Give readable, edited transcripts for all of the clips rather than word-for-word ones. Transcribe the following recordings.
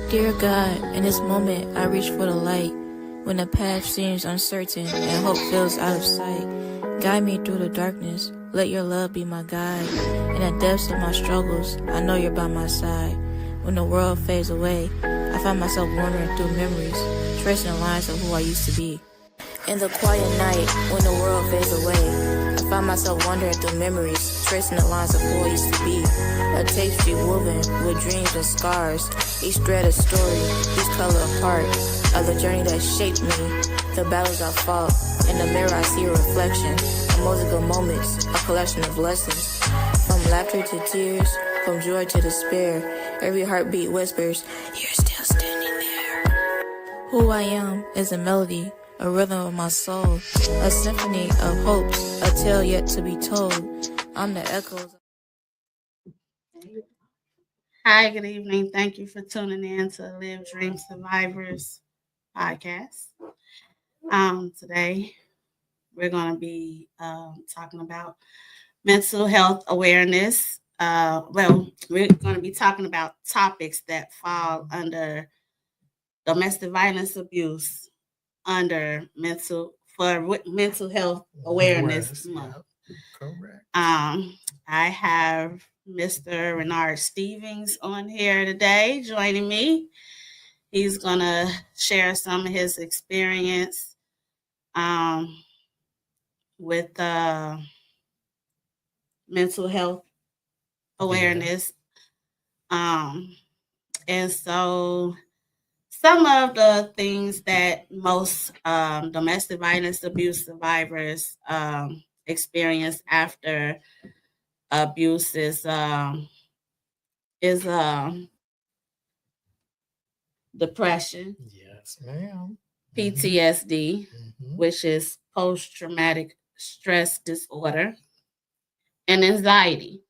Dear God, in this moment I reach for the light. When the path seems uncertain and hope feels out of sight, guide me through the darkness. Let your love be my guide. In the depths of my struggles, I know you're by my side. When the world fades away, I find myself wandering through memories, tracing the lines of who I used to be. In the quiet night, when the world fades away, I find myself wandering through memories, tracing the lines of who I used to be. A tapestry woven with dreams and scars, each thread a story, each color a part of the journey that shaped me, the battles I fought. In the mirror I see a reflection, a mosaic of moments, a collection of lessons. From laughter to tears, from joy to despair, every heartbeat whispers, you're still standing there. Who I am is a melody, a rhythm of my soul, a symphony of hopes, a tale yet to be told. I'm the echoes. Hi, good evening. Thank you for tuning in to Live Dream Survivors podcast. Today we're going to be talking about mental health awareness. We're going to be talking about topics that fall under domestic violence abuse under mental health awareness month. Yeah, correct. I have Mr. Renard Stevens on here today joining me. He's gonna share some of his experience with mental health awareness. And so some of the things that most domestic violence abuse survivors experience after abuse is depression. Yes, ma'am. PTSD, which is post-traumatic stress disorder, and anxiety.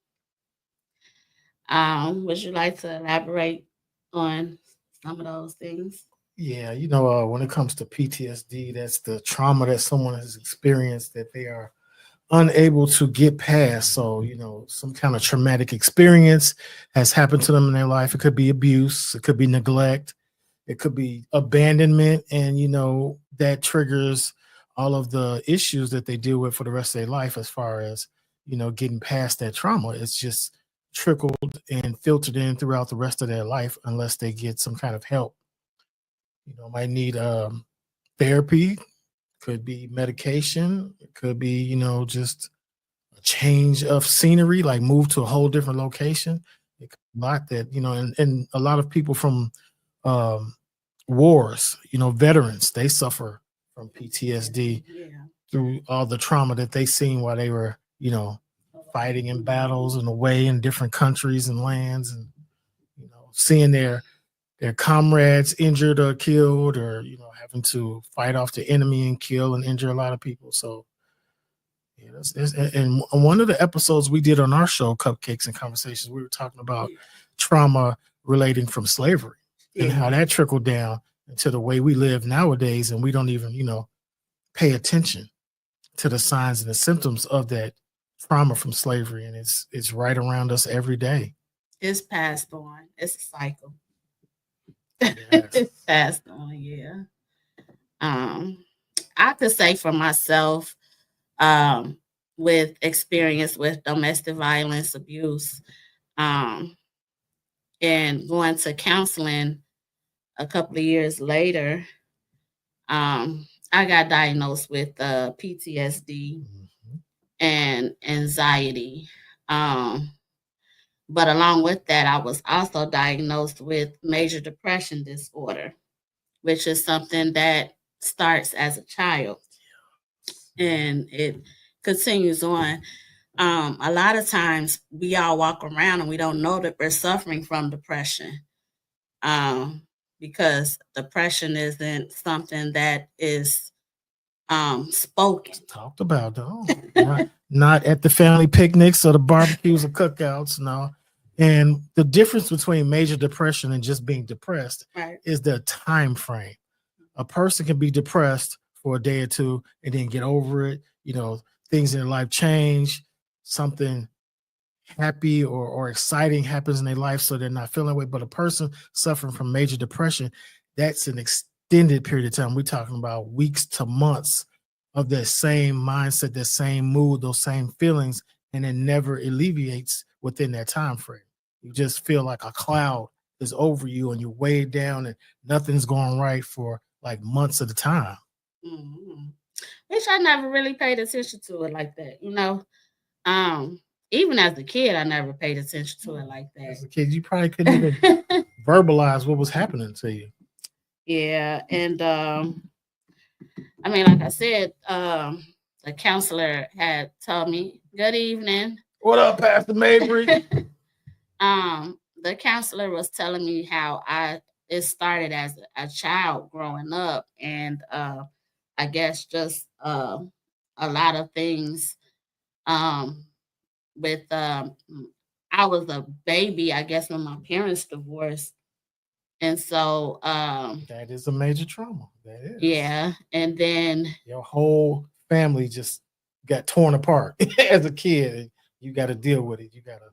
Would you like to elaborate on some of those things? Yeah, when it comes to PTSD, that's the trauma that someone has experienced that they are unable to get past. So, some kind of traumatic experience has happened to them in their life. It could be abuse, it could be neglect, it could be abandonment, and that triggers all of the issues that they deal with for the rest of their life as far as getting past that trauma. It's just trickled and filtered in throughout the rest of their life unless they get some kind of help. Might need therapy, could be medication, it could be just a change of scenery, like move to a whole different location. It could be a lot that and a lot of people from wars, veterans, they suffer from PTSD through all the trauma that they seen while they were fighting in battles and away in different countries and lands, and seeing their comrades injured or killed, or having to fight off the enemy and kill and injure a lot of people. So and one of the episodes we did on our show, Cupcakes and Conversations, we were talking about trauma relating from slavery and how that trickled down into the way we live nowadays, and we don't even pay attention to the signs and the symptoms of that trauma from slavery, and it's right around us every day. It's passed on. It's a cycle. Yes. It's passed on. Yeah. I could say for myself, with experience with domestic violence abuse, and going to counseling a couple of years later, I got diagnosed with PTSD and anxiety. But along with that, I was also diagnosed with major depression disorder, which is something that starts as a child and it continues on. A lot of times we all walk around and we don't know that we're suffering from depression, because depression isn't something that is spoken. It's talked about, though. Not at the family picnics or the barbecues or cookouts, no. And the difference between major depression and just being depressed is the time frame. A person can be depressed for a day or two and then get over it. Things in their life change. Something happy or exciting happens in their life, so they're not feeling that way. But a person suffering from major depression, that's an extended period of time. We're talking about weeks to months of that same mindset, that same mood, those same feelings, and it never alleviates within that time frame. You just feel like a cloud is over you and you're weighed down and nothing's going right for like months at a time. Mm-hmm. Which I never really paid attention to it like that, Um, even as a kid, I never paid attention to it like As a that. kid, you probably couldn't even verbalize what was happening to you. Yeah, and I mean, like I said, the counselor had told me, "Good evening." What up, Pastor Mabry? The counselor was telling me how it started as a child growing up, and I guess just a lot of things. Um, with I was a baby, I guess, when my parents divorced, and so That is a major trauma. That is. yeah, and then Your whole family just got torn apart as a kid. And you got to deal with it. You got to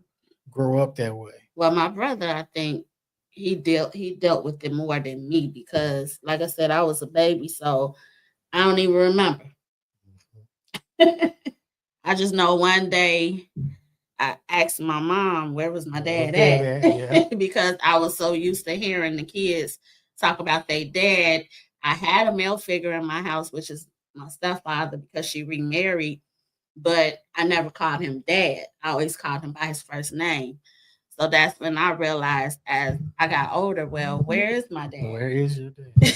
grow up that way. well, my brother, I think he dealt with it more than me because, like I said, I was a baby, so I don't even remember. I just know one day I asked my mom, where was my dad at? Yeah. Because I was so used to hearing the kids talk about their dad. I had a male figure in my house, which is my stepfather because she remarried, but I never called him dad. I always called him by his first name. So that's when I realized as I got older, well, where is my dad? Where is your dad?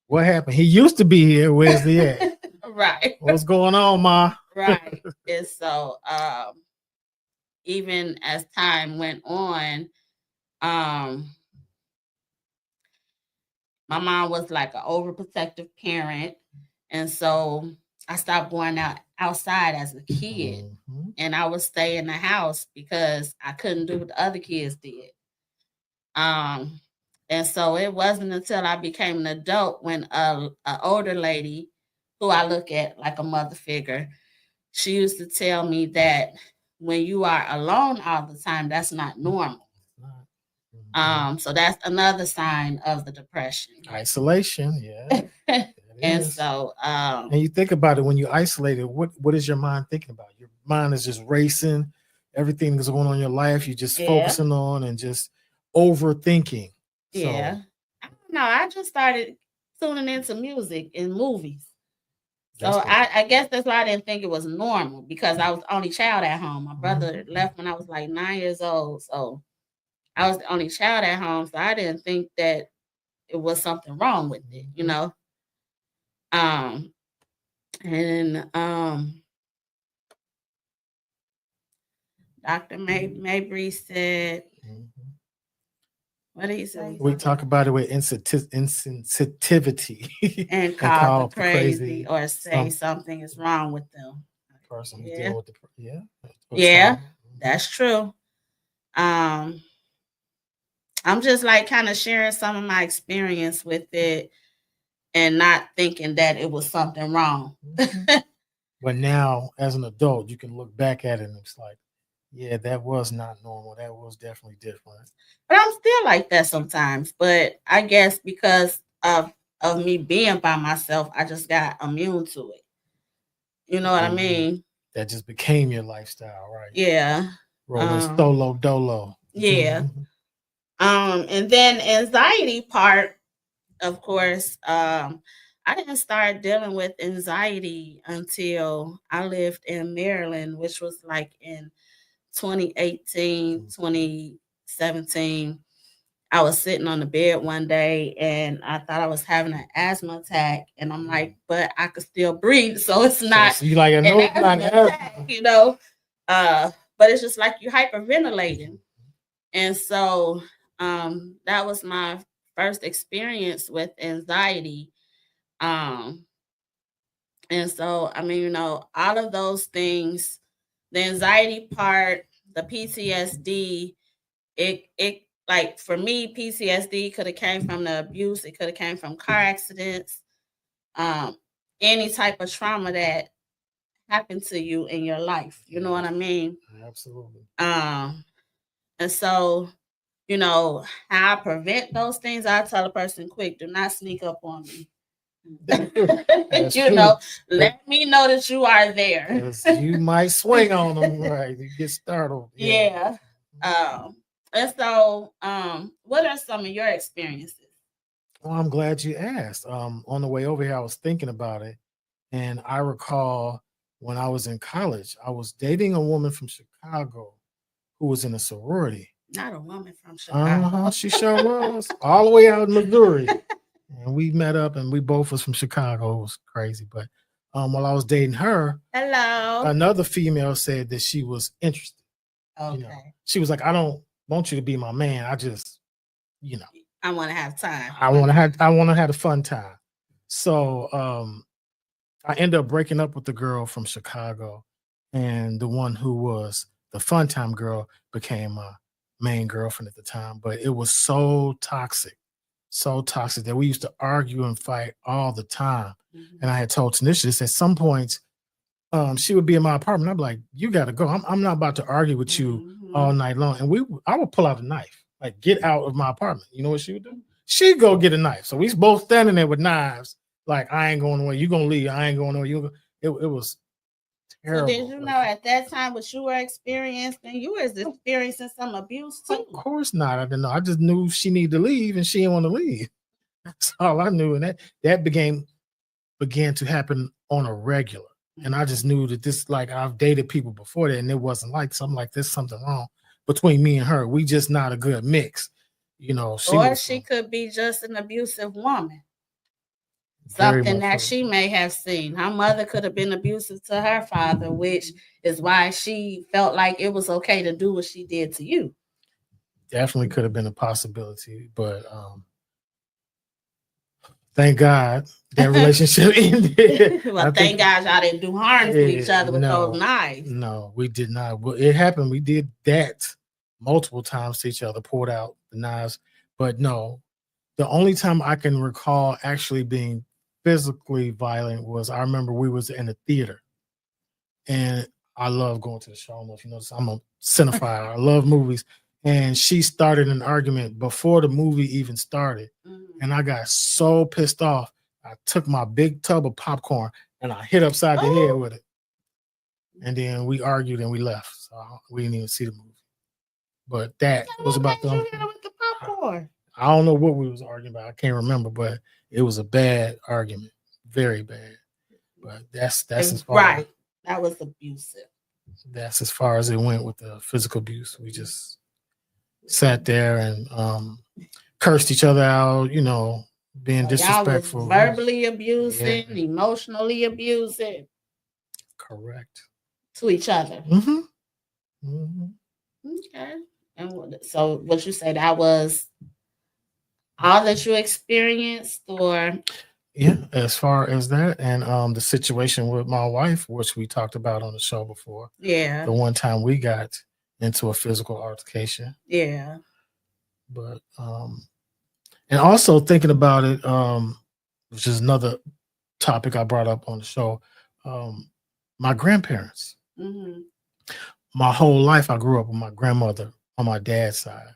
What happened? He used to be here. Where's he at? Right. What's going on, Ma? Right. And so even as time went on, um, my mom was like an overprotective parent. And so I stopped going outside as a kid. Mm-hmm. And I would stay in the house because I couldn't do what the other kids did. Um, and so it wasn't until I became an adult when a older lady who I look at like a mother figure, she used to tell me that when you are alone all the time, that's not normal. So that's another sign of the depression. Isolation, yeah. And so and you think about it when you're isolated, what is your mind thinking about? Your mind is just racing, everything that's going on in your life, you're just focusing on and just overthinking. Yeah. So, I don't know. I just started tuning into music and movies. So I guess that's why I didn't think it was normal because I was the only child at home. My brother left when I was like 9 years old. So I was the only child at home. So I didn't think that it was something wrong with it, And Dr. Mabry said, what did he say? We talk about it with insensitivity and call them crazy or say something is wrong with them. Person who's dealing with yeah, that's true. I'm just like kind of sharing some of my experience with it and not thinking that it was something wrong. But now, as an adult, you can look back at it and it's like, yeah, that was not normal. That was definitely different. But I'm still like that sometimes. But I guess because of me being by myself, I just got immune to it. You know what I mean? That just became your lifestyle, right? Yeah. Rolling solo dolo. Yeah. And then anxiety part, of course, I didn't start dealing with anxiety until I lived in Maryland, which was like in 2018, 2017. I was sitting on the bed one day and I thought I was having an asthma attack. And I'm like, but I could still breathe. So it's not, so you like, an asthma attack, but it's just like you're hyperventilating. And so that was my first experience with anxiety. And so, I mean, all of those things, the anxiety part, the PTSD, it like for me, PTSD could have came from the abuse. It could have came from car accidents, any type of trauma that happen to you in your life. You know what I mean? Absolutely. And so, you know, how I prevent those things, I tell a person quick, do not sneak up on me. That's You true. know, let me know that you are there. 'Cause you might swing on them, right? You get startled. Yeah. And so, what are some of your experiences? Well, I'm glad you asked. On the way over here, I was thinking about it, and I recall when I was in college, I was dating a woman from Chicago who was in a sorority. Not a woman from Chicago. She sure was. All the way out in Missouri. And we met up and we both was from Chicago. It was crazy. But while I was dating her, Hello. another female said that she was interested. Okay. You know, she was like, I don't want you to be my man. I just, you know, I want to have time. I want to have a fun time. So I ended up breaking up with the girl from Chicago, and the one who was the fun time girl became my main girlfriend at the time. But it was so toxic that we used to argue and fight all the time. Mm-hmm. And I had told Tanisha this at some points. She would be in my apartment. I'm like, you got to go. I'm not about to argue with you all night long. And I would pull out a knife, like get out of my apartment. You know what she would do? She'd go get a knife. So we both standing there with knives. Like, I ain't going away. You gonna leave? I ain't going away. It was terrible. So did you know at that time what you were experiencing? You was experiencing some abuse too. Of course not. I didn't know. I just knew she needed to leave, and she didn't want to leave. That's all I knew, and that began to happen on a regular. And I just knew that this, like, I've dated people before that, and it wasn't like something like this. Something wrong between me and her. We just not a good mix, you know. She could be just an abusive woman. Something that she may have seen. Her mother could have been abusive to her father, which is why she felt like it was okay to do what she did to you. Definitely could have been a possibility, but thank God that relationship ended. Well, thank God y'all didn't do harm to each other with those knives. No, we did not. Well, it happened. We did that multiple times to each other, poured out the knives. But no, the only time I can recall actually being physically violent was, I remember we was in a theater, and I love going to the show. I don't know if you notice, I'm a cinephile. I love movies. And she started an argument before the movie even started. And I got so pissed off. I took my big tub of popcorn and I hit upside the head with it. And then we argued and we left. So we didn't even see the movie. But that was about with the popcorn. I don't know what we was arguing about. I can't remember, but it was a bad argument. Very bad. But that's as far right. That was abusive. That's as far as it went with the physical abuse. We just sat there and cursed each other out, you know, being disrespectful. Y'all was verbally abusing, emotionally abusing. Correct. To each other. Mm-hmm. Mm-hmm. Okay. And so what you say, that was all that you experienced, or? Yeah, as far as that, and the situation with my wife, which we talked about on the show before. Yeah. The one time we got into a physical altercation. Yeah. But and also thinking about it, which is another topic I brought up on the show, my grandparents. Mm-hmm. My whole life I grew up with my grandmother on my dad's side,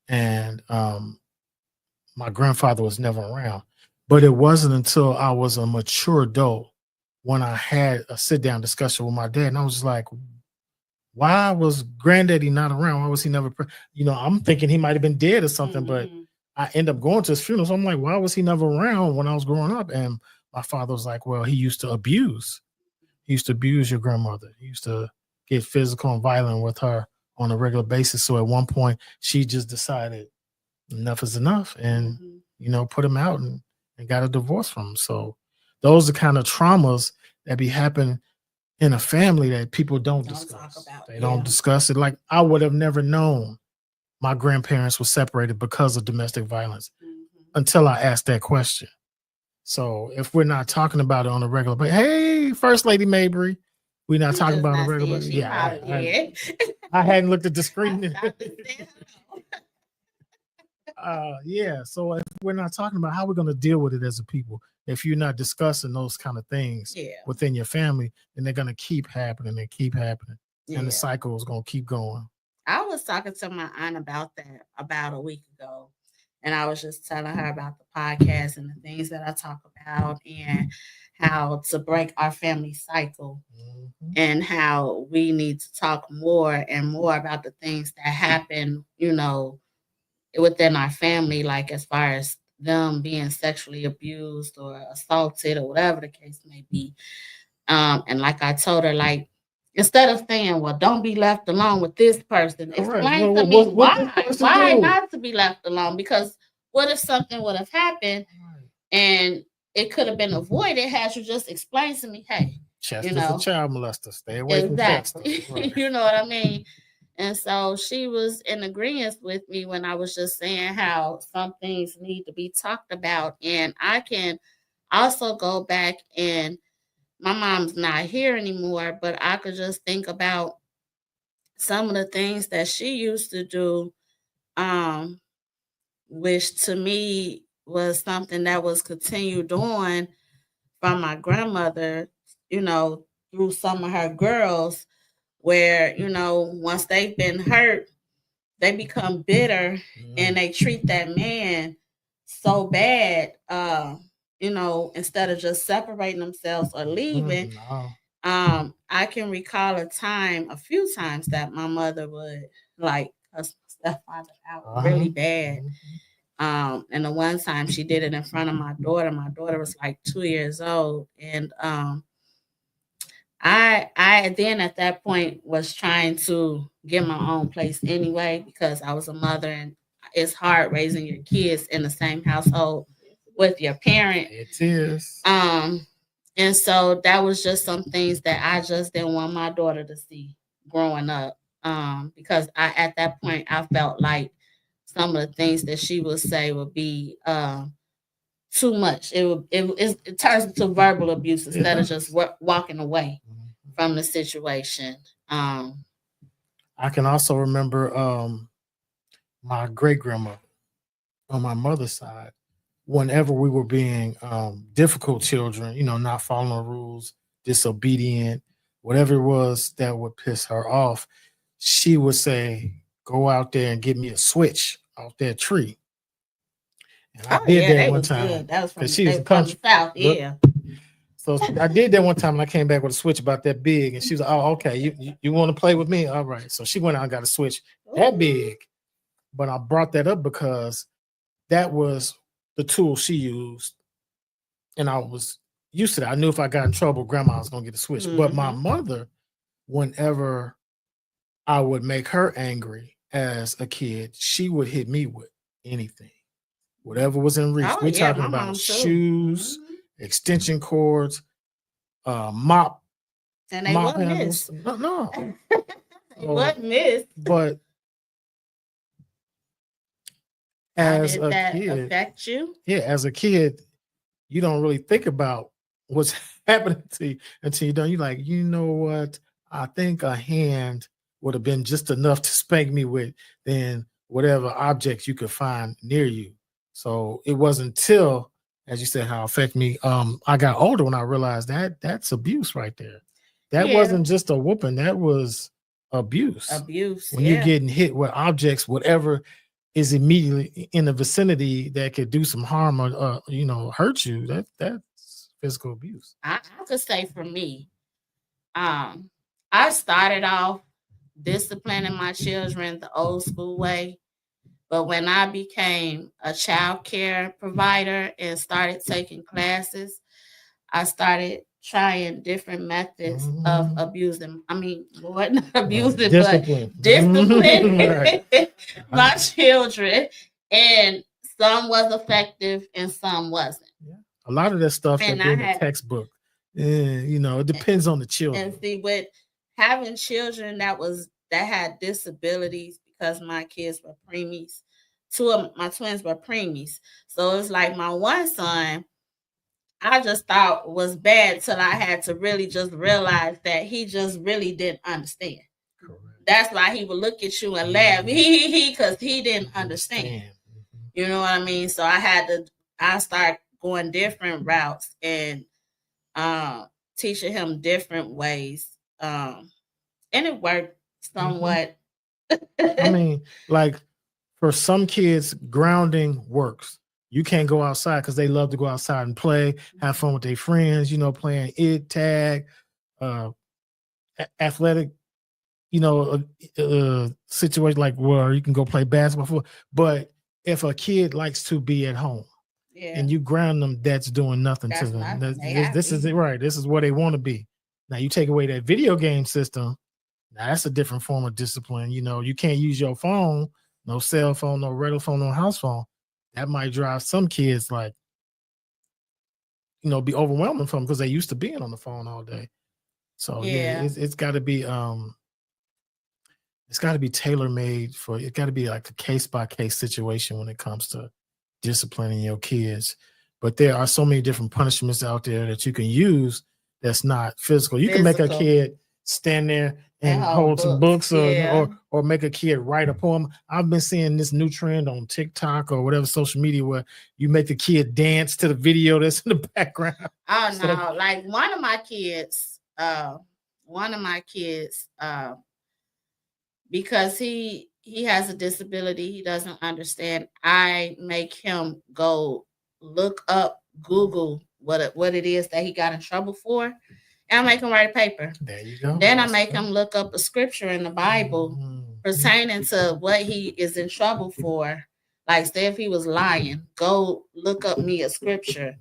and my grandfather was never around. But it wasn't until I was a mature adult when I had a sit-down discussion with my dad, and I was just like, why was granddaddy not around? Why was he never, I'm thinking he might have been dead or something, but I end up going to his funeral. So I'm like, why was he never around when I was growing up? And my father was like, well, he used to abuse. He used to abuse your grandmother. He used to get physical and violent with her on a regular basis. So at one point, she just decided enough is enough and, put him out and got a divorce from him. So those are kind of traumas that be happening in a family that people don't discuss. Talk about. They don't discuss it. Like, I would have never known my grandparents were separated because of domestic violence until I asked that question. So if we're not talking about it on a regular basis, hey, First Lady Mabry, we're not talking about it on a regular basis. Yeah, I hadn't looked at the screen. Yeah. So if we're not talking about how we're going to deal with it as a people, if you're not discussing those kind of things Yeah. within your family, then they're going to keep happening and keep happening. Yeah. And the cycle is going to keep going. I was talking to my aunt about that about a week ago. And I was just telling her about the podcast and the things that I talk about and how to break our family cycle and how we need to talk more and more about the things that happen, within our family, like as far as them being sexually abused or assaulted or whatever the case may be. And like I told her, like, instead of saying, well, don't be left alone with this person, explain to me why not to be left alone? Because what if something would have happened and it could have been avoided had you just explained to me, hey, Chester for child molester, stay away from Chester. Right. You know what I mean? And so she was in agreement with me when I was just saying how some things need to be talked about. And I can also go back and my mom's not here anymore, but I could just think about some of the things that she used to do, which to me was something that was continued on from my grandmother, through some of her girls, where, once they've been hurt, they become bitter and they treat that man so bad, instead of just separating themselves or leaving. I can recall a few times that my mother would like cuss my stepfather out really bad. And the one time she did it in front of my daughter. My daughter was like 2 years old. And I then at that point was trying to get my own place anyway, because I was a mother and it's hard raising your kids in the same household with your parent. It is. And so that was just some things that I just didn't want my daughter to see growing up. Because at that point I felt like some of the things that she would say would be too much. It turns into verbal abuse instead of just walking away from the situation. I can also remember my great grandmother on my mother's side. Whenever we were being difficult children, not following the rules, disobedient, whatever it was that would piss her off, she would say, "Go out there and get me a switch off that tree." And I did that one time. Good. That was from she was from the South. Yeah. So I did that one time, and I came back with a switch about that big, and she was like, "Oh, okay, you want to play with me? All right." So she went out and got a switch that big, but I brought that up because that was the tool she used, and I was used to that. I knew if I got in trouble, Grandma was gonna get a switch. But my mother, whenever I would make her angry as a kid, she would hit me with anything, whatever was in reach. We're talking about shoes, extension cords, mop, and they mop wasn't handles. Missed. No, it wasn't missed. But as did a that kid, affect you? Yeah, as a kid, you don't really think about what's happening to you until you're done. You're like, you know what? I think a hand would have been just enough to spank me with than whatever objects you could find near you. So it wasn't until, as you said, how it affected me. I got older when I realized that that's abuse right there. That wasn't just a whooping. That was abuse. When you're getting hit with objects, whatever is immediately in the vicinity that could do some harm or hurt you, that's physical abuse. I could say for me, I started off disciplining my children the old school way, but when I became a child care provider and started taking classes, I started trying different methods of abusing. I mean, not abusing, discipline. But discipline my children. And some was effective and some wasn't. Yeah. A lot of that stuff that in the textbook, it depends on the children. And see, with having children that had disabilities, because my kids were preemies, two of my twins were preemies. So it's like my one son, I just thought was bad till I had to really just realize that he just really didn't understand. Correct. That's why he would look at you and laugh, because he didn't understand. You know what I mean? So I start going different routes and teaching him different ways. And it worked somewhat. I mean, like for some kids, grounding works. You can't go outside because they love to go outside and play, have fun with their friends, playing tag, athletic, situation like where you can go play basketball. But if a kid likes to be at home and you ground them, that's doing nothing to them. This is it, right? This is where they want to be. Now you take away that video game system. Now that's a different form of discipline. You can't use your phone, no cell phone, no regular phone, no house phone. That might drive some kids like, be overwhelming for them because they used to being on the phone all day. So it's got to be tailor made for. It got to be like a case by case situation when it comes to disciplining your kids. But there are so many different punishments out there that you can use that's not physical. You can make a kid stand there and hold some books or make a kid write a poem. I've been seeing this new trend on TikTok or whatever social media where you make the kid dance to the video that's in the background. Oh no, like one of my kids, because he has a disability, he doesn't understand. I make him go look up, Google what it is that he got in trouble for, and I make him write a paper. There you go. Then I make him look up a scripture in the Bible pertaining to what he is in trouble for. Like, say if he was lying, go look up me a scripture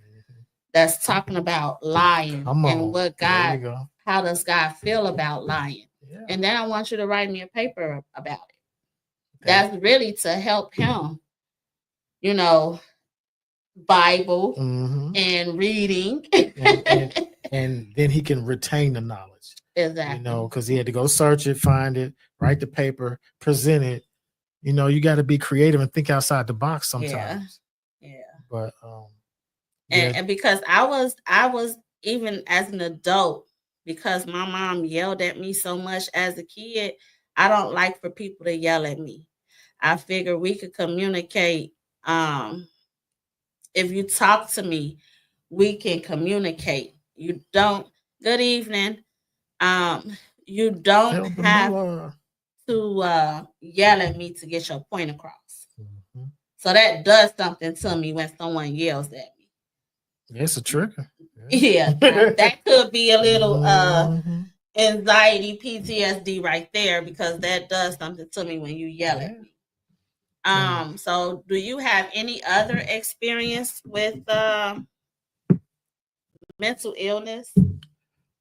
that's talking about lying and what God, how does God feel about lying? Yeah. And then I want you to write me a paper about it. That's really to help him, Bible and reading. and then he can retain the knowledge. Exactly. Because he had to go search it, find it, write the paper, present it. You got to be creative and think outside the box sometimes. Yeah. But and because I was even as an adult, because my mom yelled at me so much as a kid, I don't like for people to yell at me. I figure we could communicate. If you talk to me, we can communicate. You don't. Good evening. You don't have to yell at me to get your point across. So that does something to me when someone yells at me. It's a trigger. Yeah, that could be a little anxiety, PTSD right there, because that does something to me when you yell at me. So do you have any other experience with mental illness?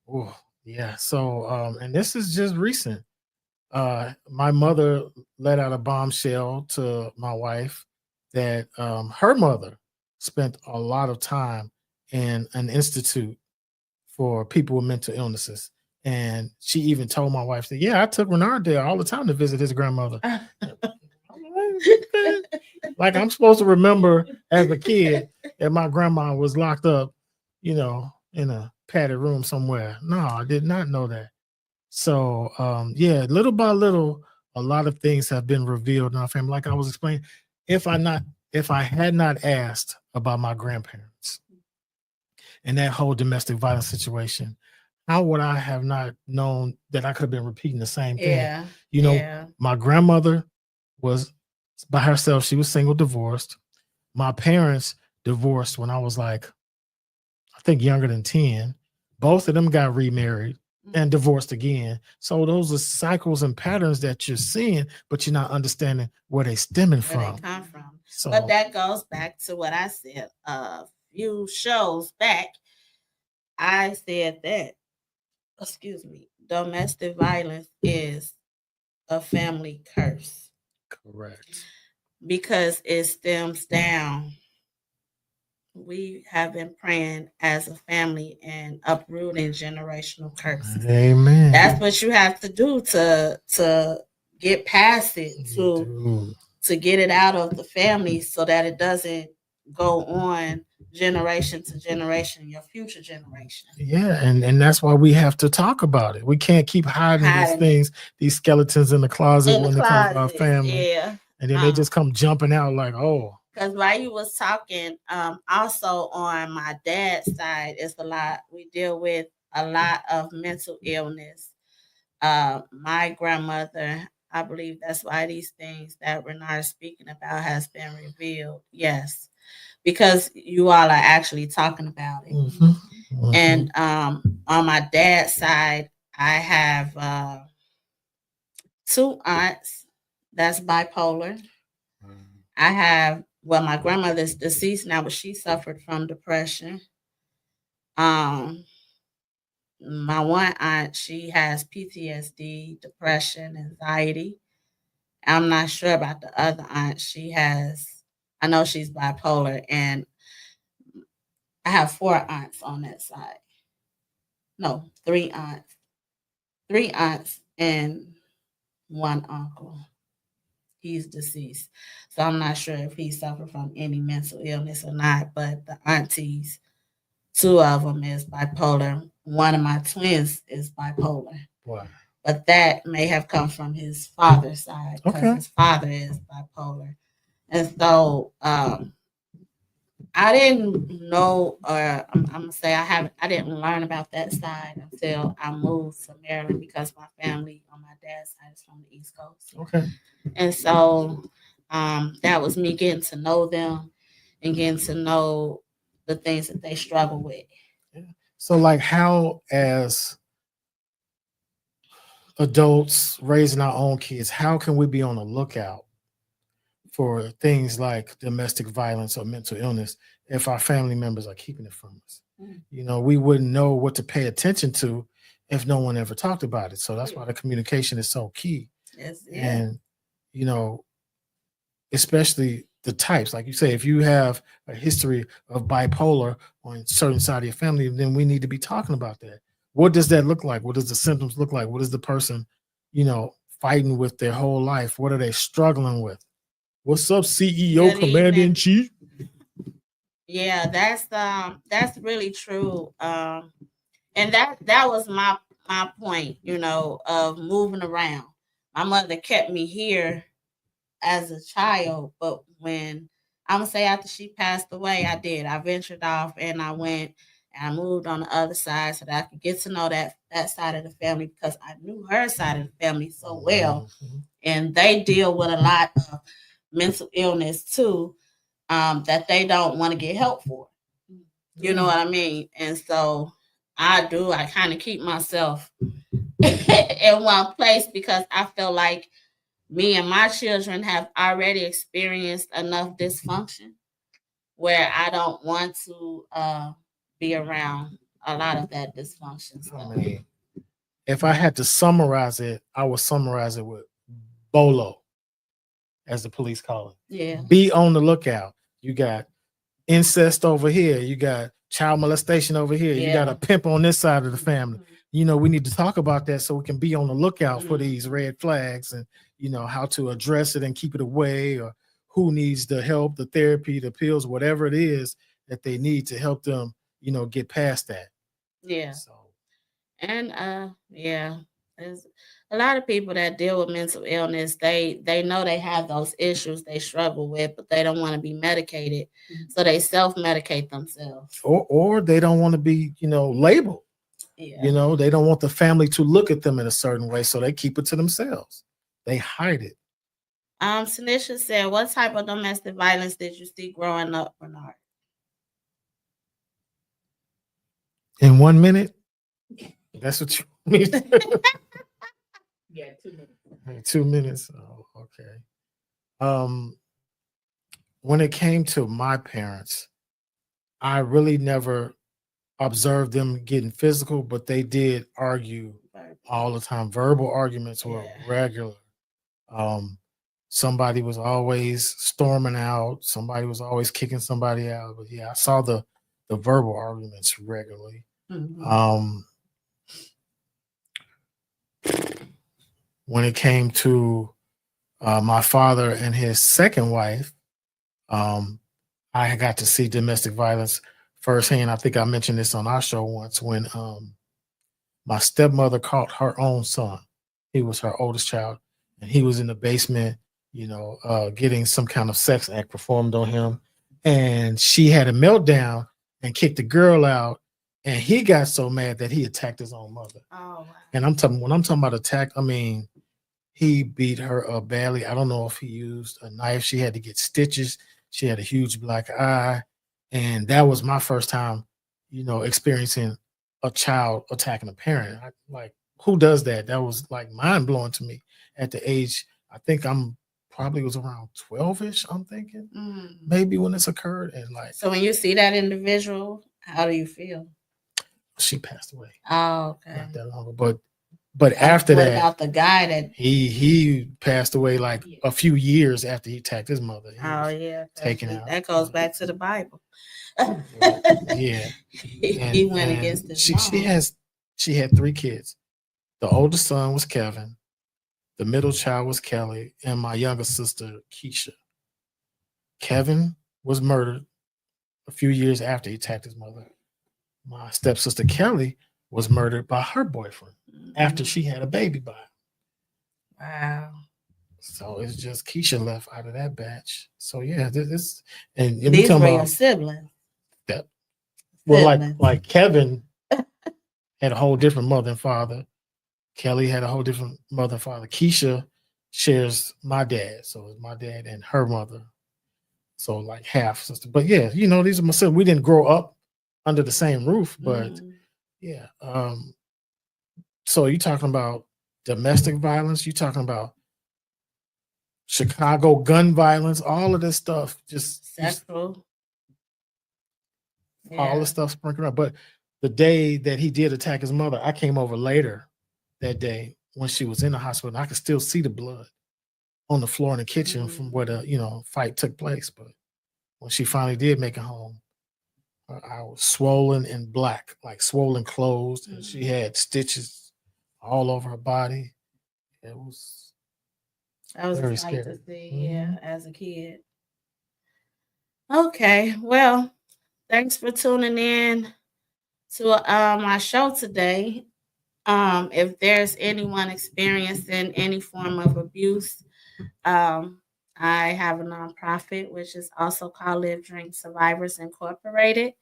Oh, yeah. So and this is just recent. My mother let out a bombshell to my wife that her mother spent a lot of time in an institute for people with mental illnesses. And she even told my wife that, I took Renard there all the time to visit his grandmother. Like I'm supposed to remember as a kid that my grandma was locked up, in a padded room somewhere. No, I did not know that. So, little by little, a lot of things have been revealed in our family. Like I was explaining, if I had not asked about my grandparents and that whole domestic violence situation, how would I have not known that I could have been repeating the same thing? My grandmother was by herself. She was single, divorced. My parents divorced when I was like, I think younger than 10. Both of them got remarried and divorced again. So those are cycles and patterns that you're seeing, but you're not understanding where they stemming from. They come from. So, but that goes back to what I said a few shows back. I said that, domestic violence is a family curse. Correct. Because it stems down. We have been praying as a family and uprooting generational curses. Amen. That's what you have to do to get past it, to get it out of the family so that it doesn't go on generation to generation, your future generation. Yeah, and that's why we have to talk about it. We can't keep hiding these things, these skeletons in the closet when it comes to our family. Yeah. And then they just come jumping out like, oh. because while you was talking, also on my dad's side, it's a lot. We deal with a lot of mental illness. My grandmother, I believe that's why these things that Renard is speaking about has been revealed. Yes, because you all are actually talking about it. Mhm. Mhm. And on my dad's side, I have two aunts that's bipolar. I have, well, my grandmother's deceased now, but she suffered from depression. Um, my one aunt, she has PTSD, depression, anxiety. I'm not sure about the other aunt. She has, I know she's bipolar, and I have four aunts on that side. No, three aunts, and one uncle. He's deceased. So I'm not sure if he suffered from any mental illness or not, but the aunties, two of them is bipolar. One of my twins is bipolar. Wow. But that may have come from his father's side because Okay. his father is bipolar. And so I didn't know, or I'm gonna say I didn't learn about that side until I moved to Maryland because my family on my dad's side is from the East Coast. Okay. And so that was me getting to know them and getting to know the things that they struggle with. Yeah. So, like, how as adults raising our own kids, how can we be on the lookout for things like domestic violence or mental illness if our family members are keeping it from us? You know, we wouldn't know what to pay attention to if no one ever talked about it. So that's why the communication is so key. Yes, And, you know, especially the types, like you say, if you have a history of bipolar on a certain side of your family, then we need to be talking about that. What does that look like? What does the symptoms look like? What is the person, you know, fighting with their whole life? What are they struggling with? What's up, CEO, Good Commander in evening. Chief? Yeah, that's really true. And that was my point, you know, of moving around. My mother kept me here as a child, but when I'm gonna say after she passed away, I did. I ventured off and I went and I moved on the other side so that I could get to know that side of the family because I knew her side of the family so well, and they deal with a lot of mental illness too, that they don't want to get help for. You know what I mean? And so I do. I kind of keep myself in one place because I feel like me and my children have already experienced enough dysfunction where I don't want to be around a lot of that dysfunction stuff. I mean, if I had to summarize it, I would summarize it with BOLO, as the police call it. Yeah. Be on the lookout. You got incest over here. You got child molestation over here. You got a pimp on this side of the family. You know, we need to talk about that so we can be on the lookout for these red flags and, you know, how to address it and keep it away, or who needs the help, the therapy, the pills, whatever it is that they need to help them, you know, get past that. Yeah. So, And yeah, there's a lot of people that deal with mental illness. They know they have those issues they struggle with, but they don't want to be medicated, so they self-medicate themselves. or they don't want to be, you know, labeled. Yeah. You know, they don't want the family to look at them in a certain way, so they keep it to themselves. They hide it. Tanisha said, "What type of domestic violence did you see growing up, Bernard?" In 1 minute? That's what you mean? Yeah, 2 minutes. 2 minutes. Oh, okay. When it came to my parents, I really never observed them getting physical, but they did argue all the time. Verbal arguments were regular. Somebody was always storming out. Somebody was always kicking somebody out. But yeah, I saw the verbal arguments regularly. When it came to my father and his second wife, I got to see domestic violence firsthand. I think I mentioned this on our show once when my stepmother caught her own son. He was her oldest child, and he was in the basement, getting some kind of sex act performed on him. And she had a meltdown and kicked the girl out. And he got so mad that he attacked his own mother. Oh, wow. And when I'm talking about attack, I mean, he beat her up badly. I don't know if he used a knife. She had to get stitches. She had a huge black eye. And that was my first time, experiencing a child attacking a parent. Who does that? That was like mind blowing to me at the age, I think I'm probably was around 12-ish, I'm thinking, maybe when this occurred. And so when you see that individual, how do you feel? She passed away. Oh, okay. Not that long ago. But after what that, about the guy that he passed away like a few years after he attacked his mother. Taken out. That goes back to the Bible. Yeah. He went against his mom. She had 3 kids. The oldest son was Kevin, the middle child was Kelly, and my younger sister, Keisha. Kevin was murdered a few years after he attacked his mother. My stepsister Kelly was murdered by her boyfriend after she had a baby by him. Wow. So it's just Keisha left out of that batch. So yeah, this and these were your siblings. That well, like Kevin had a whole different mother and father. Kelly had a whole different mother and father. Keisha shares my dad, so it's my dad and her mother. So like half sister. But yeah, these are my siblings. We didn't grow up under the same roof, but yeah. So you're talking about domestic violence, you're talking about Chicago gun violence, all of this stuff, just sexual. All the stuff sprinkling up. But the day that he did attack his mother, I came over later that day when she was in the hospital, and I could still see the blood on the floor in the kitchen from where the fight took place. But when she finally did make it home, I was swollen and black, like swollen closed, and she had stitches all over her body. That was very scary to see, as a kid. Okay, well, thanks for tuning in to my show today. If there's anyone experiencing any form of abuse, I have a nonprofit which is also called Live Drink Survivors Incorporated,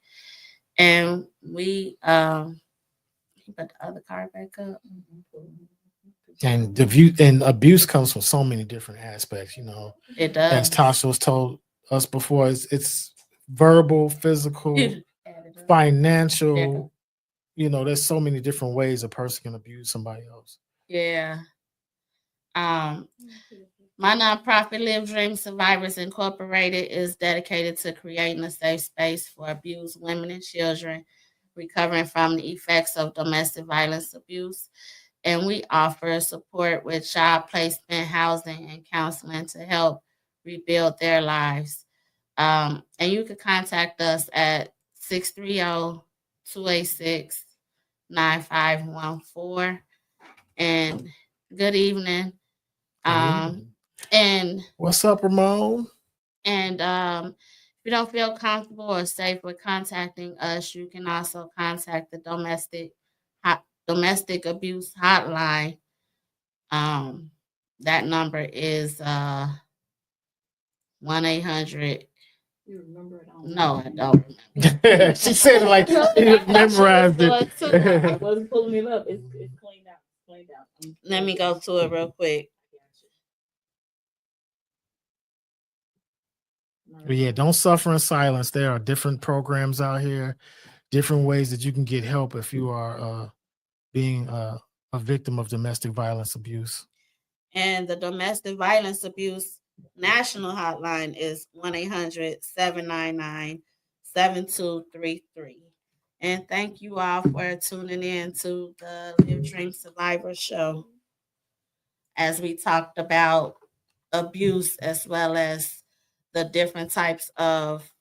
and we put the other card back up. And abuse comes from so many different aspects, It does. As Tasha was told us before, it's verbal, physical, financial. There's so many different ways a person can abuse somebody else. Yeah. My nonprofit Live Dream Survivors Incorporated is dedicated to creating a safe space for abused women and children recovering from the effects of domestic violence abuse. And we offer support with child placement, housing, and counseling to help rebuild their lives. And you can contact us at 630-286-9514. And good evening. And what's up, Ramon? And if you don't feel comfortable or safe with contacting us, you can also contact the domestic abuse hotline. That number is 1-800. You remember it? No, I don't. She said it like she memorized it. I wasn't pulling it up. It's cleaned out. Let me go to it real quick. But yeah, don't suffer in silence. There are different programs out here, different ways that you can get help if you are being a victim of domestic violence abuse. And the domestic violence abuse national hotline is 1-800-799-7233. And thank you all for tuning in to the Live Dream Survivor show as we talked about abuse as well as the different types of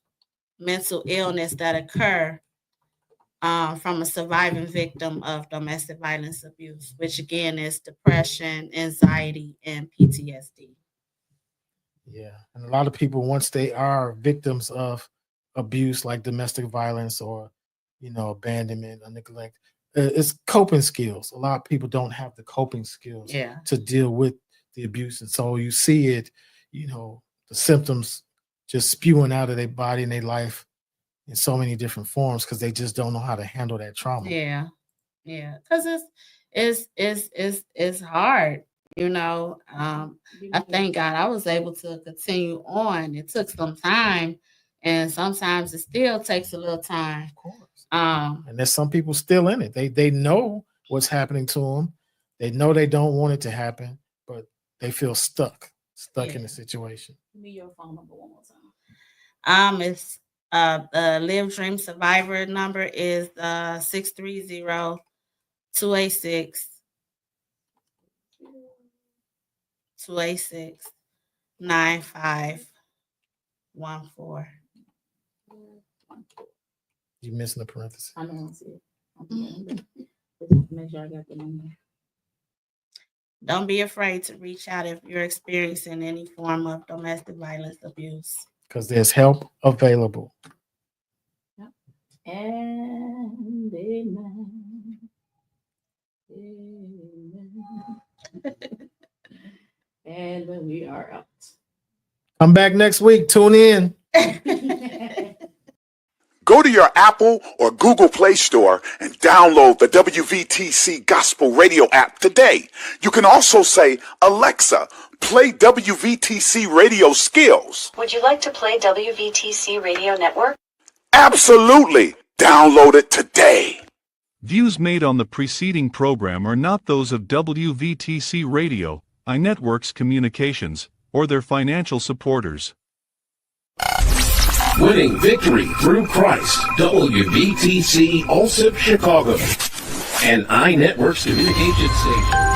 mental illness that occur from a surviving victim of domestic violence abuse, which again is depression, anxiety, and PTSD. Yeah, and a lot of people, once they are victims of abuse like domestic violence or abandonment or neglect, it's coping skills. A lot of people don't have the coping skills to deal with the abuse, and so you see it the symptoms just spewing out of their body and their life in so many different forms because they just don't know how to handle that trauma. Yeah, because it's hard. I thank God I was able to continue on. It took some time, and sometimes it still takes a little time. Of course. And there's some people still in it. They know what's happening to them. They know they don't want it to happen, but they feel stuck in the situation. Give me your phone number one more time. It's the Live Dream Survivor number is 630-286-286-9514. You missing the parenthesis? I don't see it. Make sure I got the number. Don't be afraid to reach out if you're experiencing any form of domestic violence abuse. Because there's help available. Yep. And amen. And we are out. Come back next week. Tune in. Go to your Apple or Google Play Store and download the WVTC Gospel Radio app today. You can also say, Alexa, play WVTC Radio Skills. Would you like to play WVTC Radio Network? Absolutely. Download it today. Views made on the preceding program are not those of WVTC Radio, iNetworks Communications, or their financial supporters. Winning victory through Christ, WVTC Allsip Chicago, and iNetworks Communications Station.